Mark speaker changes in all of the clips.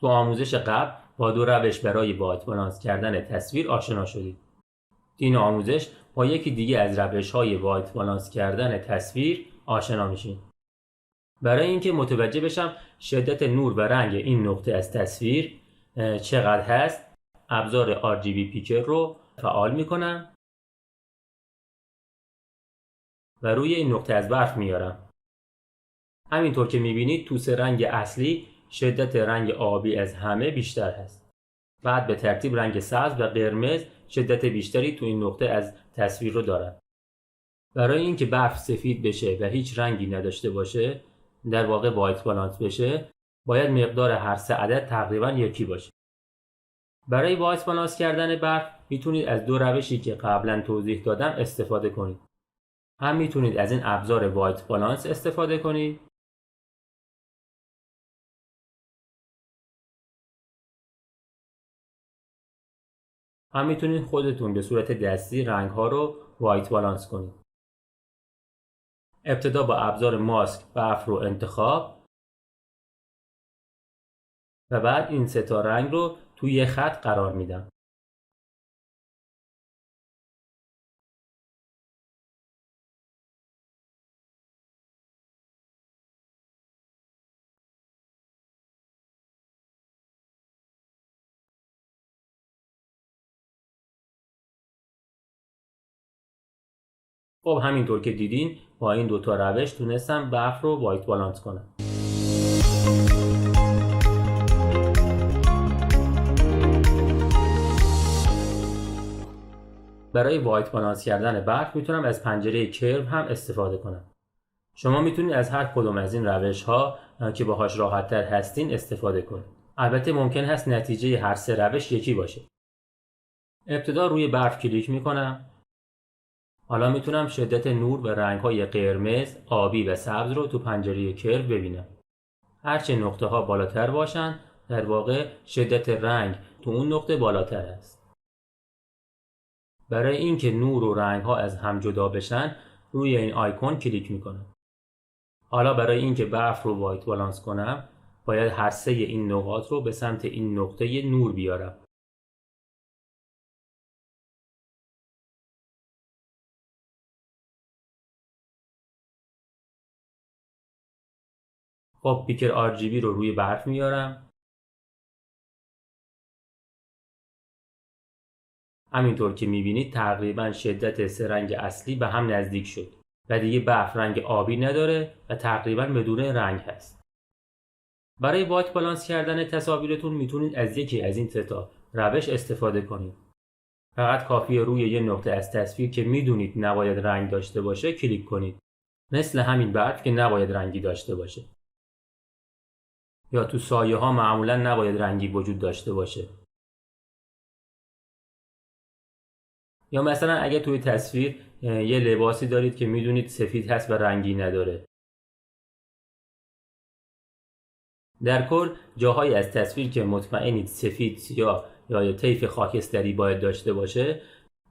Speaker 1: تو آموزش قبل با دو روش برای وایت بالانس کردن تصویر آشنا شدید. این آموزش با یکی دیگه از روش‌های وایت بالانس کردن تصویر آشنا میشین. برای اینکه متوجه بشم شدت نور و رنگ این نقطه از تصویر چقدر هست، ابزار RGB پیکر رو فعال میکنم و روی این نقطه از برف میارم. همینطور که میبینید تو سه رنگ اصلی شدت رنگ آبی از همه بیشتر هست. بعد به ترتیب رنگ سبز و قرمز شدت بیشتری تو این نقطه از تصویر رو دارن. برای اینکه برف سفید بشه و هیچ رنگی نداشته باشه، در واقع وایت بالانس بشه، باید مقدار هر سه عدد تقریبا یکی باشه. برای وایت بالانس کردن برف میتونید از دو روشی که قبلا توضیح دادم استفاده کنید. هم میتونید از این ابزار وایت بالانس استفاده کنید، هم میتونید خودتون به صورت دستی رنگ ها رو وایت بالانس کنید. ابتدا با ابزار ماسک برف رو انتخاب و بعد این سه تا رنگ رو توی یه خط قرار میدم. خب همینطور که دیدین با این دوتا روش تونستم برف رو وایت بالانس کنم. برای وایت بالانس کردن برف میتونم از پنجره کرو هم استفاده کنم. شما میتونید از هر کدوم از این روش ها که باهاش راحت تر هستین استفاده کنید. البته ممکن هست نتیجه هر سه روش یکی باشه. ابتدا روی برف کلیک میکنم. حالا میتونم شدت نور و رنگ های قرمز، آبی و سبز رو تو پنجره کرو ببینم. هرچه نقطه ها بالاتر باشن، در واقع شدت رنگ تو اون نقطه بالاتر است. برای اینکه نور و رنگ ها از هم جدا بشن، روی این آیکون کلیک میکنم. حالا برای اینکه برف رو وایت بالانس کنم، باید هر سه این نقاط رو به سمت این نقطه نور بیارم. خب پیکر RGB رو روی برف میارم. همینطور که میبینید تقریبا شدت سه رنگ اصلی به هم نزدیک شد و دیگه برف رنگ آبی نداره و تقریبا بدون رنگ هست. برای وایت بالانس کردن تصاویرتون میتونید از یکی از این سه تا روش استفاده کنید. فقط کافیه روی یه نقطه از تصویر که میدونید نباید رنگ داشته باشه کلیک کنید. مثل همین برف که نباید رنگی داشته باشه. یا تو سایه ها معمولا نباید رنگی وجود داشته باشه. یا مثلا اگه توی تصویر یه لباسی دارید که میدونید سفید هست و رنگی نداره. در کل جاهایی از تصویر که مطمئنید سفید، سیاه یا طیف خاکستری باید داشته باشه،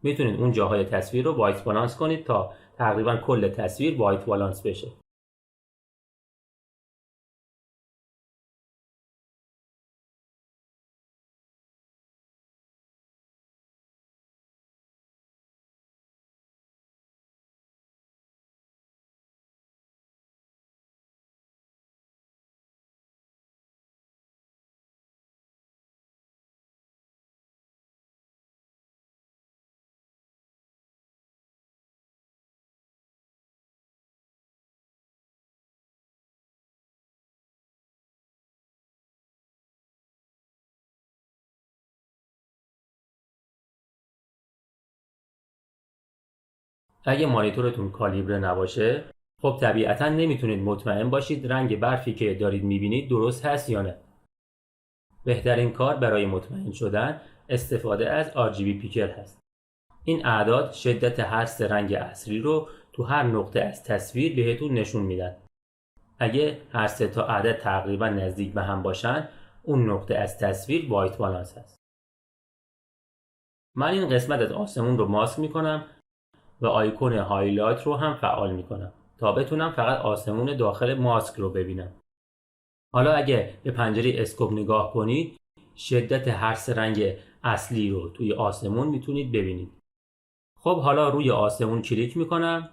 Speaker 1: میتونید اون جاهای تصویر رو وایت بالانس کنید تا تقریبا کل تصویر وایت بالانس بشه. اگه مانیتورتون کالیبره نباشه، خب طبیعتا نمیتونید مطمئن باشید رنگ برفی که دارید میبینید درست هست یا نه. بهترین کار برای مطمئن شدن استفاده از RGB پیکر هست. این اعداد شدت هر سه رنگ اصلی رو تو هر نقطه از تصویر بهتون نشون میدن. اگه هر سه تا عدد تقریبا نزدیک به هم باشن، اون نقطه از تصویر وایت بالانس هست. من این قسمت از آسمون رو ماسک میکنم و آیکون هایلایت رو هم فعال میکنم تا بتونم فقط آسمون داخل ماسک رو ببینم. حالا اگه به پنجره اسکوپ نگاه کنید، شدت هر سه رنگ اصلی رو توی آسمون میتونید ببینید. خب حالا روی آسمون کلیک میکنم.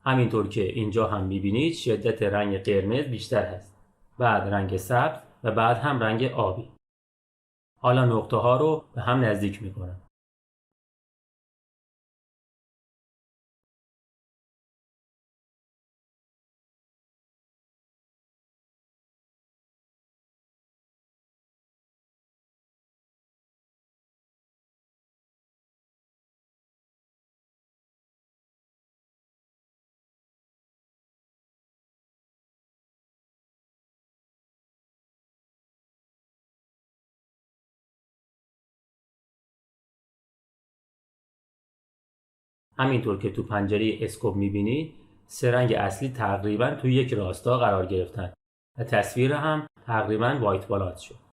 Speaker 1: همینطور که اینجا هم میبینید شدت رنگ قرمز بیشتر هست، بعد رنگ سبز و بعد هم رنگ آبی. حالا نقطه ها رو به هم نزدیک میکنم. همینطور که تو پنجره اسکوپ میبینید سه رنگ اصلی تقریبا تو یک راستا قرار گرفتن و تصویر هم تقریبا وایت بالانس شد.